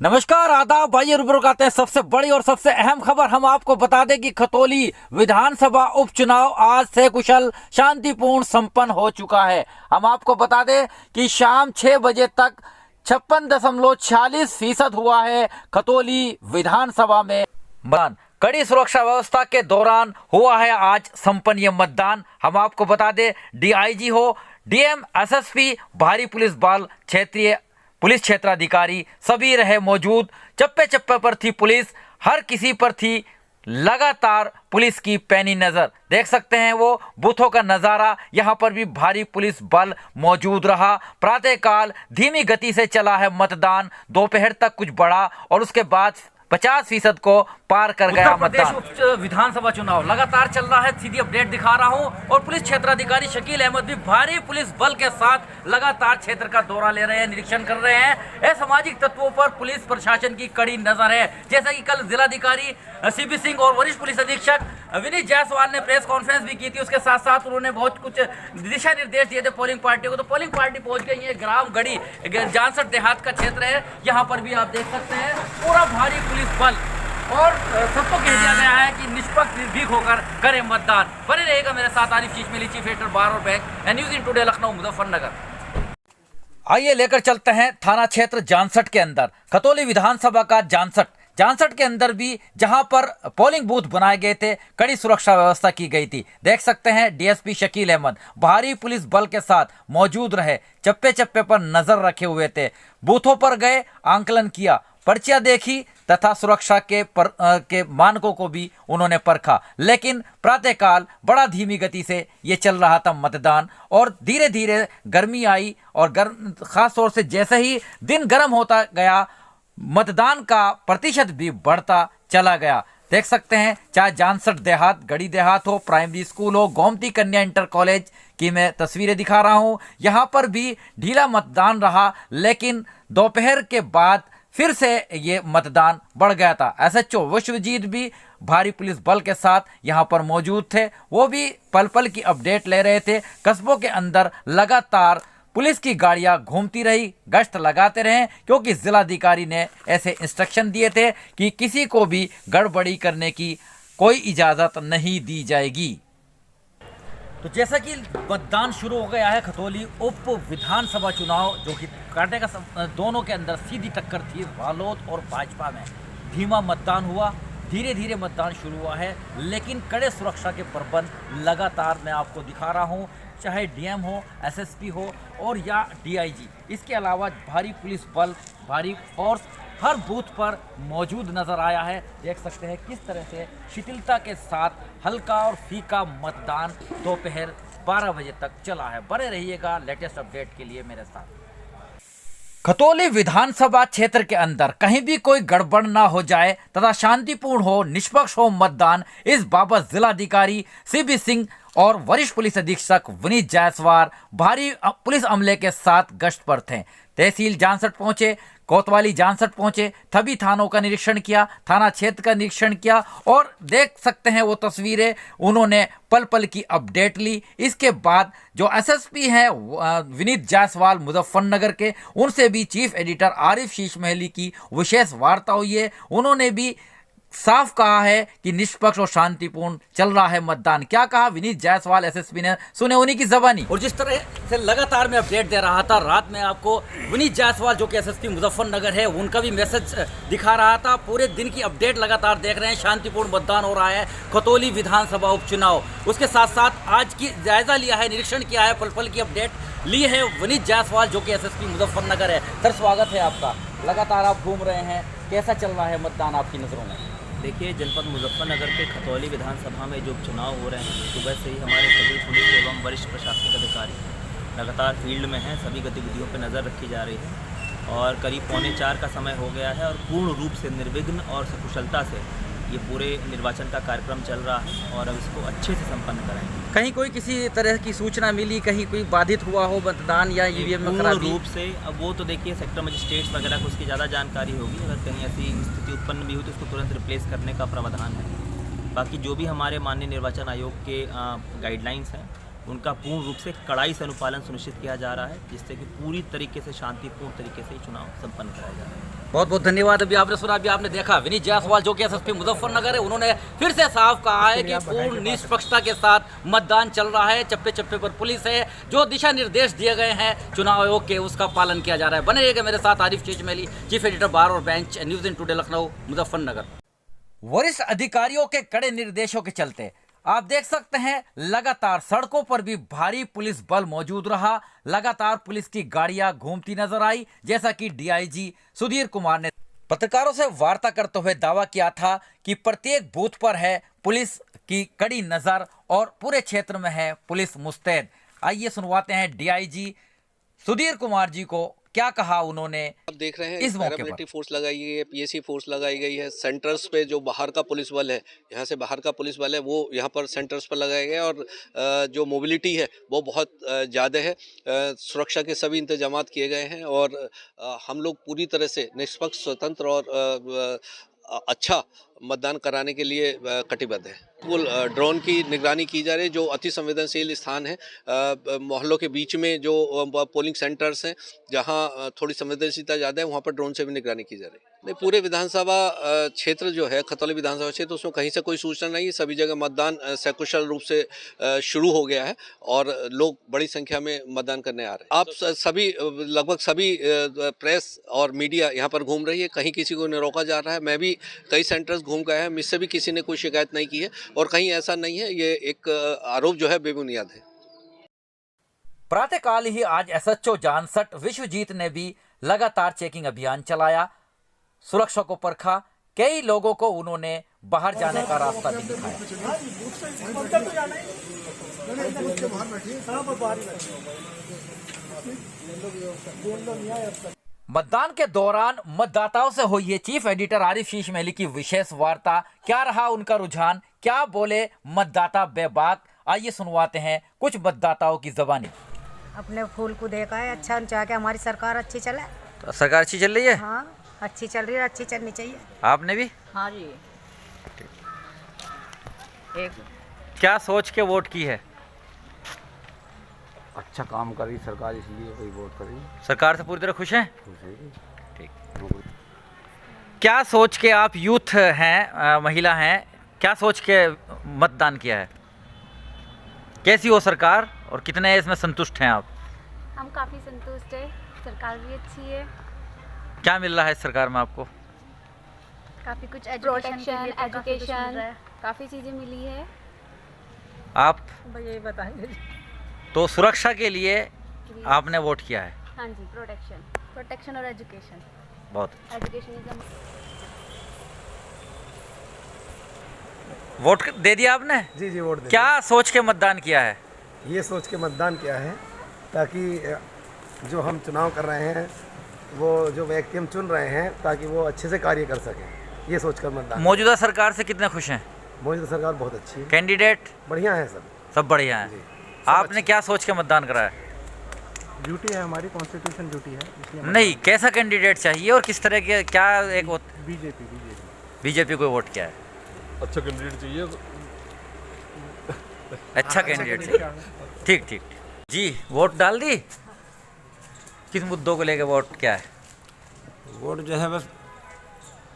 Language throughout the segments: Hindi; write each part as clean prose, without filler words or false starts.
नमस्कार, आदाब भाई। रुबरू आते हैं सबसे बड़ी और सबसे अहम खबर। हम आपको बता दें कि खतौली विधानसभा उपचुनाव आज से कुशल शांतिपूर्ण संपन्न हो चुका है। हम आपको बता दें कि शाम 6 बजे तक 56.46% हुआ है खतौली विधानसभा में मतदान। कड़ी सुरक्षा व्यवस्था के दौरान हुआ है आज संपन्न ये मतदान। हम आपको बता दें डीआईजी हो, डीएम, एसएसपी, भारी पुलिस बल, क्षेत्रीय पुलिस क्षेत्राधिकारी सभी रहे मौजूद। चप्पे चप्पे पर थी पुलिस, हर किसी पर थी लगातार पुलिस की पैनी नजर। देख सकते हैं वो बूथों का नज़ारा। यहाँ पर भी भारी पुलिस बल मौजूद रहा। प्रातःकाल धीमी गति से चला है मतदान, दोपहर तक कुछ बढ़ा और उसके बाद 50% को पार कर गया मतदान। विधानसभा चुनाव लगातार चल रहा है, सीधी अपडेट दिखा रहा हूं। और पुलिस क्षेत्राधिकारी शकील अहमद भी भारी पुलिस बल के साथ लगातार क्षेत्र का दौरा ले रहे हैं, निरीक्षण कर रहे हैं। असामाजिक तत्वों पर पुलिस प्रशासन की कड़ी नजर है। जैसा कि कल जिलाधिकारी सीबी सिंह और वरिष्ठ पुलिस अधीक्षक विनीत जायसवाल ने प्रेस कॉन्फ्रेंस भी की थी। उसके साथ साथ उन्होंने बहुत कुछ दिशा निर्देश दिए थे पोलिंग पार्टी को। तो पोलिंग पार्टी पहुंच गई है। ग्राम गढ़ी जानसठ देहात का क्षेत्र है, यहाँ पर भी आप देख सकते हैं पूरा भारी पुलिस बल और सबको कह दिया गया है कि निष्पक्ष निर्भीक होकर करें मतदान। बने रहेगा मेरे साथ आरिफ शीशमेली, चीफ एडिटर बार और bank, news in today Lucknow Muzaffarnagar. आइए लेकर चलते हैं थाना क्षेत्र जानसठ के अंदर। खतौली विधानसभा का जानसठ के अंदर भी जहां पर पोलिंग बूथ बनाए गए थे, कड़ी सुरक्षा व्यवस्था की गई थी। देख सकते हैं डीएसपी शकील अहमद भारी पुलिस बल के साथ मौजूद रहे, चप्पे चप्पे पर नजर रखे हुए थे, बूथों पर गए, आंकलन किया, पर्चियां देखी तथा सुरक्षा के मानकों को भी उन्होंने परखा। लेकिन प्रातःकाल बड़ा धीमी गति से ये चल रहा था मतदान और धीरे धीरे गर्मी आई और खास तौर से जैसे ही दिन गर्म होता गया मतदान का प्रतिशत भी बढ़ता चला गया। देख सकते हैं चाहे जानसठ देहात, गढ़ी देहात हो, प्राइमरी स्कूल हो, गोमती कन्या इंटर कॉलेज की मैं तस्वीरें दिखा रहा हूं। यहां पर भी ढीला मतदान रहा, लेकिन दोपहर के बाद फिर से ये मतदान बढ़ गया था। एसएचओ विश्वजीत भी भारी पुलिस बल के साथ यहां पर मौजूद थे। वो भी पल पल की अपडेट ले रहे थे। कस्बों के अंदर लगातार पुलिस की गाड़ियां घूमती रही, गश्त लगाते रहे, क्योंकि जिलाधिकारी ने ऐसे इंस्ट्रक्शन दिए थे कि किसी को भी गड़बड़ी करने की कोई इजाज़त नहीं दी जाएगी। तो जैसा कि मतदान शुरू हो गया है, खतौली उप विधानसभा चुनाव जो कि कांटे का दोनों के अंदर सीधी टक्कर थी रालोद और भाजपा में। धीमा मतदान हुआ, धीरे धीरे मतदान शुरू हुआ है, लेकिन कड़े सुरक्षा के प्रबंध लगातार मैं आपको दिखा रहा हूं। चाहे डीएम हो, एसएसपी हो और या डीआईजी, इसके अलावा भारी पुलिस बल, भारी फोर्स हर बूथ पर मौजूद नजर आया है। देख सकते हैं किस तरह से शिथिलता के साथ हल्का और फीका मतदान दोपहर 12 बजे तक चला है। बने रहिएगा लेटेस्ट अपडेट के लिए मेरे साथ। खतौली विधानसभा क्षेत्र के अंदर कहीं भी कोई गड़बड़ ना हो जाए तथा शांतिपूर्ण हो, निष्पक्ष हो मतदान, इस बाबत जिलाधिकारी सीबी सिंह और वरिष्ठ पुलिस अधीक्षक विनीत जायसवाल भारी पुलिस अमले के साथ गश्त पर थे। तहसील जानसठ पहुंचे, कोतवाली जानसठ पहुंचे, सभी थानों का निरीक्षण किया, थाना क्षेत्र का निरीक्षण किया और देख सकते हैं वो तस्वीरें। उन्होंने पल पल की अपडेट ली। इसके बाद जो एसएसपी हैं विनीत जायसवाल मुजफ्फरनगर के, उनसे भी चीफ एडिटर आरिफ शीशमेली की विशेष वार्ता हुई है। उन्होंने भी साफ कहा है कि निष्पक्ष और शांतिपूर्ण चल रहा है मतदान। क्या कहा विनीत जायसवाल एसएसपी ने, सुने उन्हीं की ज़बानी। और जिस तरह से लगातार मैं अपडेट दे रहा था, रात में आपको विनीत जायसवाल जो कि एसएसपी मुजफ्फरनगर है, उनका भी मैसेज दिखा रहा था। पूरे दिन की अपडेट लगातार देख रहे हैं। शांतिपूर्ण मतदान हो रहा है खतौली विधानसभा उपचुनाव। उसके साथ साथ आज की जायजा लिया है, निरीक्षण किया है, पल पल की अपडेट ली है विनीत जायसवाल जो कि एसएसपी मुजफ्फरनगर है। सर, स्वागत है आपका। लगातार आप घूम रहे हैं, कैसा चल रहा है मतदान आपकी नज़रों में? देखिए, जनपद मुजफ्फरनगर के खतौली विधानसभा में जो उपचुनाव हो रहे हैं, सुबह से ही हमारे सभी पुलिस एवं वरिष्ठ प्रशासनिक अधिकारी लगातार फील्ड में हैं। सभी गतिविधियों पर नज़र रखी जा रही है और करीब 3:45 का समय हो गया है और पूर्ण रूप से निर्विघ्न और सकुशलता से ये पूरे निर्वाचन का कार्यक्रम चल रहा है और अब इसको अच्छे से संपन्न कराएंगे। कहीं कोई किसी तरह की सूचना मिली, कहीं कोई बाधित हुआ हो मतदान या ईवीएम में खराबी? पूर्ण रूप से अब वो तो देखिए सेक्टर मजिस्ट्रेट्स वगैरह को उसकी ज़्यादा जानकारी होगी। अगर कहीं ऐसी स्थिति उत्पन्न भी हुई तो उसको तुरंत रिप्लेस करने का प्रावधान है। बाकी जो भी हमारे माननीय निर्वाचन आयोग के गाइडलाइंस हैं उनका पूर्ण रूप से कड़ाई से अनुपालन सुनिश्चित किया जा रहा है, जिससे कि पूरी तरीके से शांतिपूर्ण तरीके से चुनाव संपन्न कराया जा रहा है। बहुत बहुत धन्यवाद। अभी आपने सुना, अभी आपने देखा विनीत जायसवाल जो कि एसएसपी मुजफ्फरनगर है, उन्होंने फिर से साफ कहा है कि पूर्ण निष्पक्षता के साथ मतदान चल रहा है। चप्पे चप्पे पर पुलिस है, जो दिशा निर्देश दिए गए हैं चुनाव आयोग के उसका पालन किया जा रहा है। बने रहिएगा मेरे साथ। आरिफ चेचमेली, चीफ एडिटर बार और bench, news in today Lucknow, Muzaffarnagar. वरिष्ठ अधिकारियों के कड़े निर्देशों के चलते आप देख सकते हैं लगातार सड़कों पर भी भारी पुलिस बल मौजूद रहा। लगातार पुलिस की गाड़ियां घूमती नजर आई, जैसा कि डीआईजी सुधीर कुमार ने पत्रकारों से वार्ता करते हुए दावा किया था कि प्रत्येक बूथ पर है पुलिस की कड़ी नजर और पूरे क्षेत्र में है पुलिस मुस्तैद। आइए सुनवाते हैं डीआईजी सुधीर कुमार जी को क्या कहा उन्होंने। आप देख रहे हैं इस मौके पैरामिलिट्री पर फोर्स लगाई गई है, पीएसी फोर्स लगाई गई है। सेंटर्स पे जो बाहर का पुलिस बल है, यहाँ से बाहर का पुलिस बल है, वो यहाँ पर सेंटर्स पर लगाया गया है। और जो मोबिलिटी है वो बहुत ज़्यादा है। सुरक्षा के सभी इंतजामात किए गए हैं और हम लोग पूरी तरह से निष्पक्ष, स्वतंत्र और अच्छा मतदान कराने के लिए कटिबद्ध है। कुल ड्रोन की निगरानी की जा रही है। जो अति संवेदनशील स्थान है, मोहल्लों के बीच में जो पोलिंग सेंटर्स हैं, जहां थोड़ी संवेदनशीलता ज़्यादा है, वहां पर ड्रोन से भी निगरानी की जा रही है। नहीं, पूरे विधानसभा क्षेत्र जो है, खतौली विधानसभा क्षेत्र, उसमें कहीं से कोई सूचना नहीं है। सभी जगह मतदान सकुशल रूप से शुरू हो गया है और लोग बड़ी संख्या में मतदान करने आ रहे हैं। आप सभी, लगभग सभी प्रेस और मीडिया यहाँ पर घूम रही है, कहीं किसी को नहीं रोका जा रहा है। मैं भी कई सेंटर्स घूम गया है, मुझसे भी किसी ने कोई शिकायत नहीं की है और कहीं ऐसा नहीं है। ये एक आरोप जो है बेबुनियाद है। प्रातःकाल ही आज एसएचओ जानसठ विश्वजीत ने भी लगातार चेकिंग अभियान चलाया, सुरक्षा को परखा। कई लोगों को उन्होंने बाहर जाने का रास्ता भी दिखाया। मतदान के दौरान मतदाताओं से हुई है चीफ एडिटर आरिफ चेचमेली की विशेष वार्ता। क्या रहा उनका रुझान, क्या बोले मतदाता बेबाक, आइए सुनवाते हैं कुछ मतदाताओं की जुबानी। अपने फूल को देखा है, अच्छा चाह के हमारी सरकार अच्छी चले। तो सरकार अच्छी चल रही है? हाँ, अच्छी चल रही है, अच्छी चलनी चाहिए। आपने भी? हाँ जी। एक क्या सोच के वोट की है? अच्छा काम करी सरकार, इसलिए कोई वोट करी। सरकार से पूरी तरह खुश हैं? खुश है जी। ठीक। क्या सोच के आप यूथ हैं, महिला हैं, क्या सोच के मतदान किया है? कैसी हो सरकार और कितने इसमें संतुष्ट हैं आप? हम काफ़ी संतुष्ट हैं, सरकार भी अच्छी है। क्या मिल रहा है इस सरकार में आपको? काफ़ी कुछ एजुकेशन काफ़ी चीज़ें मिली है। आप ये बताएंगे। तो सुरक्षा के लिए आपने वोट किया है? हाँ जी, प्रोटेक्शन और एजुकेशन। बहुत। एजुकेशन इज वोट दे दिया आपने? जी जी, वोट दे। क्या सोच के मतदान किया है? ये सोच के मतदान किया है ताकि जो हम चुनाव कर रहे हैं, वो जो व्यक्ति हम चुन रहे हैं, ताकि वो अच्छे से कार्य कर सकें। ये सोच कर मतदान। मौजूदा सरकार से कितने खुश हैं? मौजूदा सरकार बहुत अच्छी है। कैंडिडेट बढ़िया है सब बढ़िया हैं। आपने क्या सोच के मतदान कराया? ड्यूटी है हमारी, कॉन्स्टिट्यूशन ड्यूटी है, इसलिए। नहीं, कैसा कैंडिडेट चाहिए और किस तरह के, क्या एक बीजेपी को वोट किया है? अच्छा कैंडिडेट चाहिए। अच्छा कैंडिडेट चाहिए। ठीक जी। वोट डाल दी? किस मुद्दों को लेकर वोट क्या है? वोट जो है बस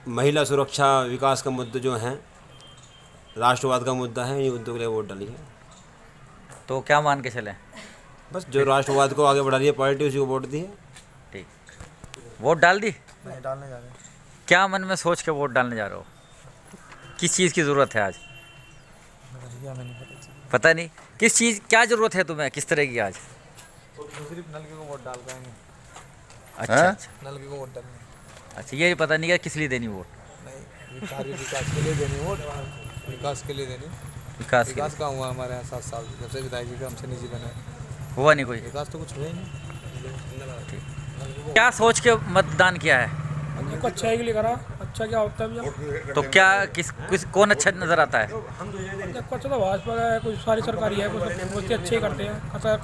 महिला सुरक्षा, विकास का मुद्दा जो है, राष्ट्रवाद का मुद्दा है, ये मुद्दों के लिए वोट डाली है। तो क्या मान के चलें? बस जो राष्ट्रवाद को आगे बढ़ा रही है पार्टी, उसी को वोट दी है। ठीक। वोट डाल दी? नहीं, डालने जा रहे हैं। क्या मन में सोच के वोट डालने जा रहे हो? किस चीज़ की ज़रूरत है आज? पता नहीं किस चीज़, क्या ज़रूरत है तुम्हें, किस तरह की आज? सिर्फ नलके को वोट डाल रहे हैं। अच्छा। नलके को वोट डालने। अच्छा, ये पता नहीं क्या किस लिए देनी वोट? नहीं, विकास के लिए देनी वोट, विकास के लिए देनी। विकास का हुआ हमारे यहाँ 7 साल जब से विधायक जी का हमसे निजी बने, हुआ नहीं कोई विकास तो कुछ हुआ ही नहीं। क्या सोच के मतदान किया है? अच्छा है के लिए करा, अच्छा क्या होता है भैया? तो क्या कौन अच्छा नज़र आता है? अच्छा तो भाजपा का है, कुछ सारी सरकारी है, कुछ अच्छे करते हैं, अच्छा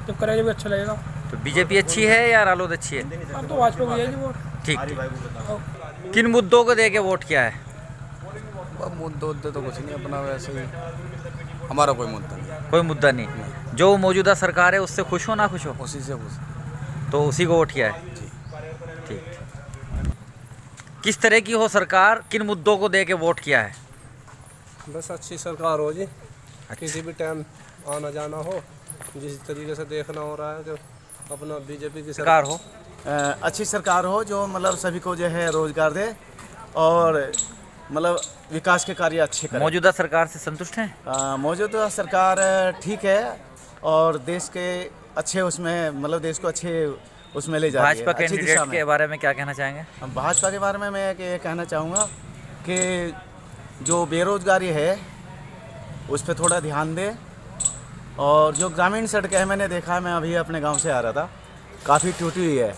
जब करेंगे भी अच्छा लगेगा। तो बीजेपी अच्छी है या रालोद अच्छी है? अब तो भाजपा को यही वोट। ठीक। किन मुद्दों को दे के वोट किया है? मुद्दे तो कुछ नहीं, अपना वैसे ही हमारा कोई मुद्दा नहीं। कोई मुद्दा नहीं। जो मौजूदा सरकार है उससे खुश हो ना खुश हो? उसी से खुश। तो उसी को वोट किया है। ठीक। किस तरह की हो सरकार, किन मुद्दों को दे के वोट किया है? बस अच्छी सरकार हो जी, किसी भी टाइम आना जाना हो, जिस तरीके से देखना हो रहा है कि अपना बीजेपी की सरकार हो, अच्छी सरकार हो जो मतलब सभी को जो है रोजगार दे और मतलब विकास के कार्य अच्छे करे। मौजूदा सरकार से संतुष्ट हैं? मौजूदा सरकार ठीक है और देश के अच्छे उसमें मतलब देश को अच्छे उसमें ले जा रही है, भाजपा अच्छी दिशा कैंडिडेट में। के बारे में क्या कहना चाहेंगे? भाजपा के बारे में मैं ये कहना चाहूँगा कि जो बेरोजगारी है उस पर थोड़ा ध्यान दे और जो ग्रामीण सड़कें हैं, मैंने देखा है, मैं अभी अपने गांव से आ रहा था, काफ़ी टूटी हुई है,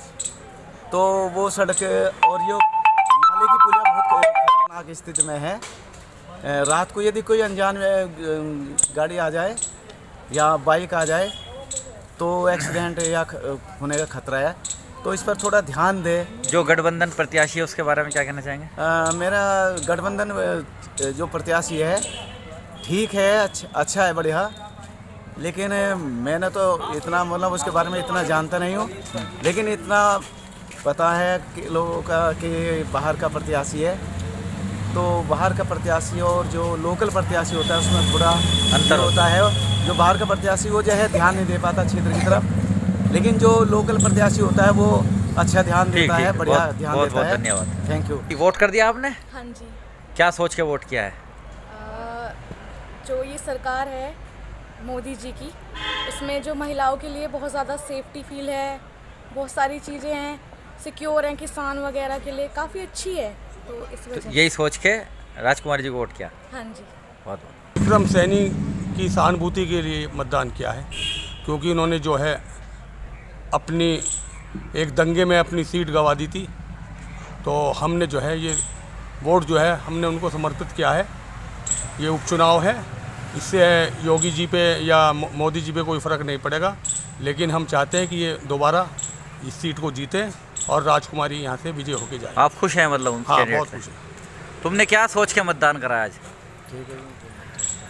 तो वो सड़क और जो नाले की पुलिया बहुत खतरनाक स्थिति में है। रात को यदि कोई अनजान गाड़ी आ जाए या बाइक आ जाए तो एक्सीडेंट या होने का खतरा है, तो इस पर थोड़ा ध्यान दे। जो गठबंधन प्रत्याशी है उसके बारे में क्या कहना चाहेंगे? मेरा गठबंधन जो प्रत्याशी है ठीक है, अच्छा है, बढ़िया, लेकिन मैंने तो इतना मतलब उसके बारे में इतना जानता नहीं हूँ, लेकिन इतना पता है कि लोगों का कि बाहर का प्रत्याशी है, तो बाहर का प्रत्याशी और जो लोकल प्रत्याशी होता है उसमें थोड़ा अंतर होता है। जो बाहर का प्रत्याशी वो जो है ध्यान नहीं दे पाता क्षेत्र की तरफ, लेकिन जो लोकल प्रत्याशी होता है वो अच्छा ध्यान देता है, बढ़िया ध्यान देता है। धन्यवाद। Thank you. वोट कर दिया आपने? हाँ जी। क्या सोच के वोट किया है? जो ये सरकार है मोदी जी की, उसमें जो महिलाओं के लिए बहुत ज़्यादा सेफ्टी फील है, बहुत सारी चीज़ें हैं, सिक्योर हैं किसान वगैरह के लिए, काफ़ी अच्छी है, तो इस वजह तो यही सोच के राजकुमार जी को वोट किया? हाँ जी। बहुत विक्रम सैनी की सहानुभूति के लिए मतदान किया है, क्योंकि उन्होंने जो है अपनी एक दंगे में अपनी सीट गंवा दी थी, तो हमने जो है ये वोट जो है हमने उनको समर्पित किया है। ये उपचुनाव है, इससे योगी जी पे या मोदी जी पे कोई फ़र्क नहीं पड़ेगा, लेकिन हम चाहते हैं कि ये दोबारा इस सीट को जीते और राजकुमारी यहाँ से विजय होके जाए। आप खुश हैं मतलब उन हाँ, कैंडिडेट बहुत से? खुश है। तुमने क्या सोच के मतदान करा आज?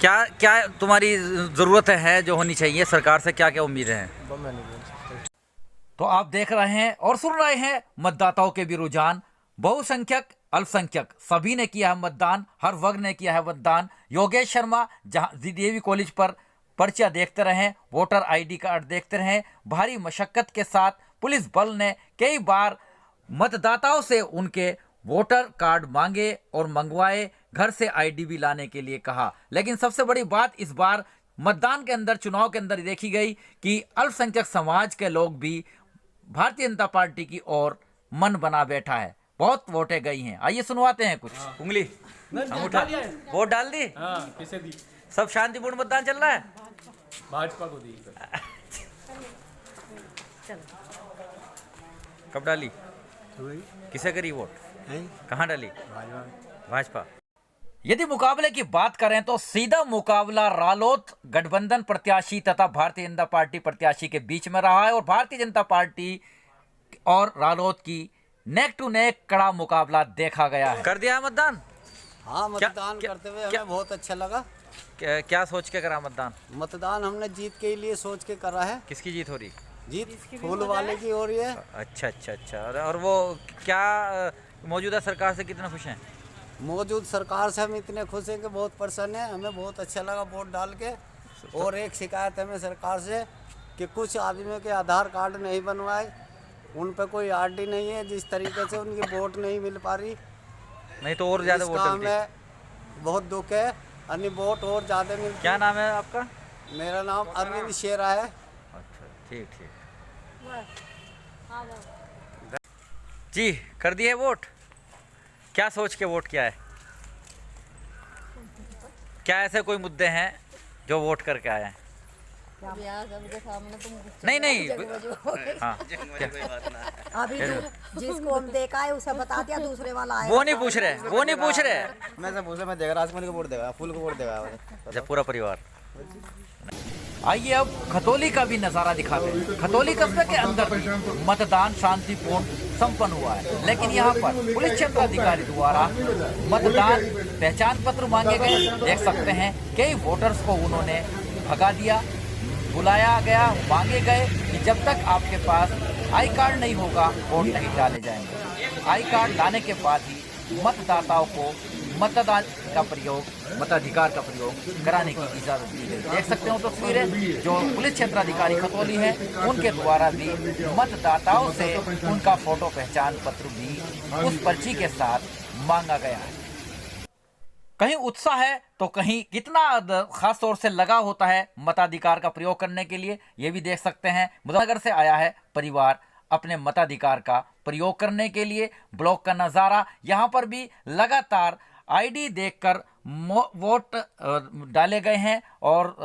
क्या क्या तुम्हारी ज़रूरत है जो होनी चाहिए सरकार से, क्या क्या उम्मीदें हैं? तो आप देख रहे हैं और सुन रहे हैं मतदाताओं के भी रुझान। बहुसंख्यक अल्पसंख्यक सभी ने किया है मतदान, हर वर्ग ने किया है मतदान। योगेश शर्मा जहां डीएवी कॉलेज पर पर्चा देखते रहे, वोटर आईडी कार्ड देखते रहे, भारी मशक्कत के साथ पुलिस बल ने कई बार मतदाताओं से उनके वोटर कार्ड मांगे और मंगवाए, घर से आईडी भी लाने के लिए कहा। लेकिन सबसे बड़ी बात इस बार मतदान के अंदर, चुनाव के अंदर देखी गई कि अल्पसंख्यक समाज के लोग भी भारतीय जनता पार्टी की ओर मन बना बैठा है। बहुत वोटें गई हैं, आइए सुनवाते हैं कुछ। उंगली अंगूठा, वोट डाल दी? किसे दी? सब शांतिपूर्ण मतदान चल रहा है? भाजपा को दी। कब डाली? किसे करी वोट? कहाँ डाली? भाजपा। यदि मुकाबले की बात करें तो सीधा मुकाबला रालोद गठबंधन प्रत्याशी तथा भारतीय जनता पार्टी प्रत्याशी के बीच में रहा है और भारतीय जनता पार्टी और रालोद की नेक टू नेक कड़ा मुकाबला देखा गया है। कर दिया मतदान? हाँ, मतदान करते हुए हमें बहुत अच्छा लगा। क्या सोच के करा मतदान? मतदान हमने जीत के लिए सोच के करा है। किसकी जीत हो रही? जीत फूल वाले की हो रही है। अच्छा अच्छा अच्छा। और वो क्या मौजूदा सरकार से कितने खुश हैं? मौजूद सरकार से हम इतने खुश हैं कि बहुत प्रसन्न हैं। हमें बहुत अच्छा लगा वोट डाल के। और एक शिकायत हमें सरकार से कि कुछ आदमियों के आधार कार्ड नहीं बनवाए, उन पर कोई आरडी नहीं है, जिस तरीके से उनकी वोट नहीं मिल पा रही, नहीं तो और ज़्यादा वोट डलती। हमें बहुत दुख है, अन्य वोट और ज़्यादा मिलती। क्या नाम है आपका? मेरा नाम अरविंद शेरा है। अच्छा, ठीक ठीक जी। कर दिए वोट? क्या सोच के वोट किया है? क्या ऐसे कोई मुद्दे हैं जो वोट करके आए हैं? नहीं नहीं, हाँ, अभी जिसको हम देखा है उसे बता दिया, दूसरे वाला आया। वो नहीं पूछ रहे, वो नहीं पूछ रहे। मैं सब पूछ रहा, मैं देगा राजकुमारी को वोट देगा, फूल को वोट देगा, जब पूरा परिवार। आइए अब खतौली का भी नज़ारा दिखाते हैं। खतौली कस्बे के अंदर भी मतदान शांतिपूर्ण संपन्न हुआ है, लेकिन यहाँ पर पुलिस क्षेत्राधिकारी द्वारा मतदान पहचान पत्र मांगे गए। देख सकते हैं कई वोटर्स को उन्होंने भगा दिया। बुलाया गया, मांगे गए कि जब तक आपके पास आई कार्ड नहीं होगा वोट नहीं डाले जाएंगे। आई कार्ड लाने के बाद ही मतदाताओं को मतदान का प्रयोग, मताधिकार का प्रयोग कराने की इजाजत दी गई। देख सकते हो तस्वीरें जो पुलिस क्षेत्राधिकारी खतौली है उनके द्वारा भी मतदाताओं से उनका फोटो पहचान पत्र भी उस पर्ची के साथ मांगा गया है। कहीं उत्साह है तो कहीं कितना खास तौर से लगा होता है मताधिकार का प्रयोग करने के लिए, ये भी देख सकते हैं। मुजफ्फरनगर से आया है परिवार अपने मताधिकार का प्रयोग करने के लिए। ब्लॉक का नज़ारा, यहाँ पर भी लगातार आईडी देखकर वोट डाले गए हैं और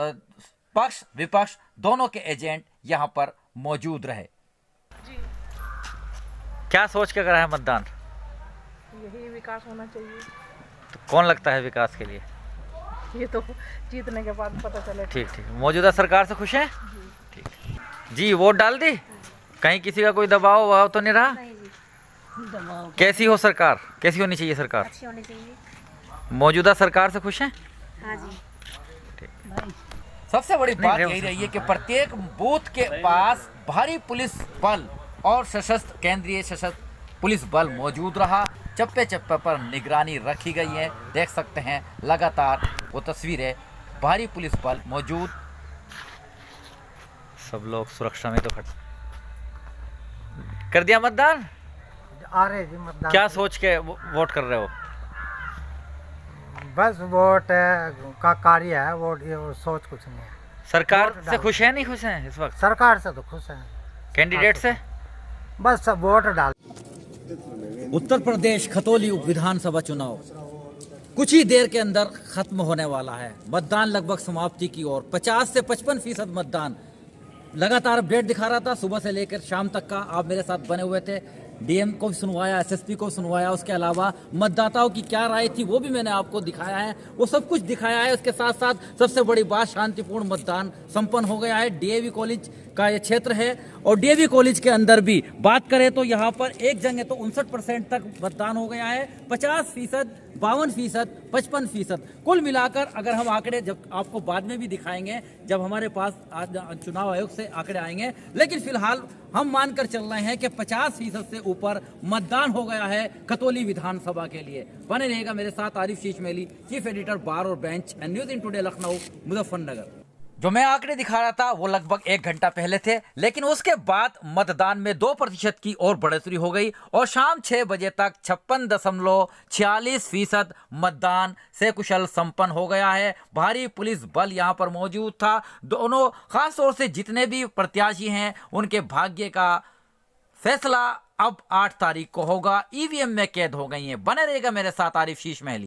पक्ष विपक्ष दोनों के एजेंट यहाँ पर मौजूद रहे। क्या सोच के करा है मतदान? यही विकास होना चाहिए। तो कौन लगता है विकास के लिए? ये तो जीतने के बाद पता चले। ठीक ठीक। मौजूदा सरकार से खुश हैं? ठीक जी। वोट डाल दी? कहीं किसी का कोई दबाव वबाव तो नहीं रहा? दबाव कैसी हो सरकार? कैसी होनी चाहिए सरकार? अच्छी होनी चाहिए। मौजूदा सरकार से खुश हैं? हाँ जी। सबसे बड़ी बात यही रही है कि प्रत्येक बूथ के पास भारी पुलिस बल और सशस्त्र केंद्रीय सशस्त्र पुलिस बल मौजूद रहा। चप्पे चप्पे पर निगरानी रखी गई है। देख सकते हैं लगातार वो तस्वीरें, भारी पुलिस बल मौजूद। सब लोग सुरक्षा में तो खड़े। कर दिया मतदान? आ रहे जी मतदान। क्या सोच के वोट कर रहे हो? बस वोट का कार्य है, वोट ये सोच कुछ नहीं है। सरकार से खुश है नहीं खुश हैं इस वक्त? सरकार से तो खुश है। कैंडिडेट से बस सब वोट डाल। उत्तर प्रदेश खतौली उप विधानसभा चुनाव कुछ ही देर के अंदर खत्म होने वाला है। मतदान लगभग समाप्ति की ओर। 50 से 55% मतदान लगातार अपडेट दिखा रहा था सुबह से लेकर शाम तक का। आप मेरे साथ बने हुए थे। डीएम को भी सुनवाया, एसएसपी को सुनवाया, उसके अलावा मतदाताओं की क्या राय थी वो भी मैंने आपको दिखाया है। वो सब कुछ दिखाया है। उसके साथ साथ सबसे बड़ी बात, शांतिपूर्ण मतदान संपन्न हो गया है। डीएवी कॉलेज का ये क्षेत्र है और डीएवी कॉलेज के अंदर भी बात करें तो यहाँ पर एक जगह तो 59% तक मतदान हो गया है। 50%, 52%, 55%, कुल मिलाकर अगर हम आंकड़े जब आपको बाद में भी दिखाएंगे जब हमारे पास आज चुनाव आयोग से आंकड़े आएंगे, लेकिन फिलहाल हम मानकर चल रहे हैं कि 50% से ऊपर मतदान हो गया है खतौली विधानसभा के लिए। बने रहेगा मेरे साथ आरिफ शीशमेली, चीफ एडिटर बार और bench and news in today Lucknow Muzaffarnagar. जो मैं आंकड़े दिखा रहा था वो लगभग 1 घंटा पहले थे, लेकिन उसके बाद मतदान में 2% की और बढ़ोतरी हो गई और शाम 6 बजे तक 56.46% मतदान से कुशल संपन्न हो गया है। भारी पुलिस बल यहां पर मौजूद था। दोनों खास तौर से जितने भी प्रत्याशी हैं उनके भाग्य का फैसला अब 8 तारीख को होगा। ईवीएम में कैद हो गई हैं। बने रहेगा मेरे साथ आरिफ शीशमेली।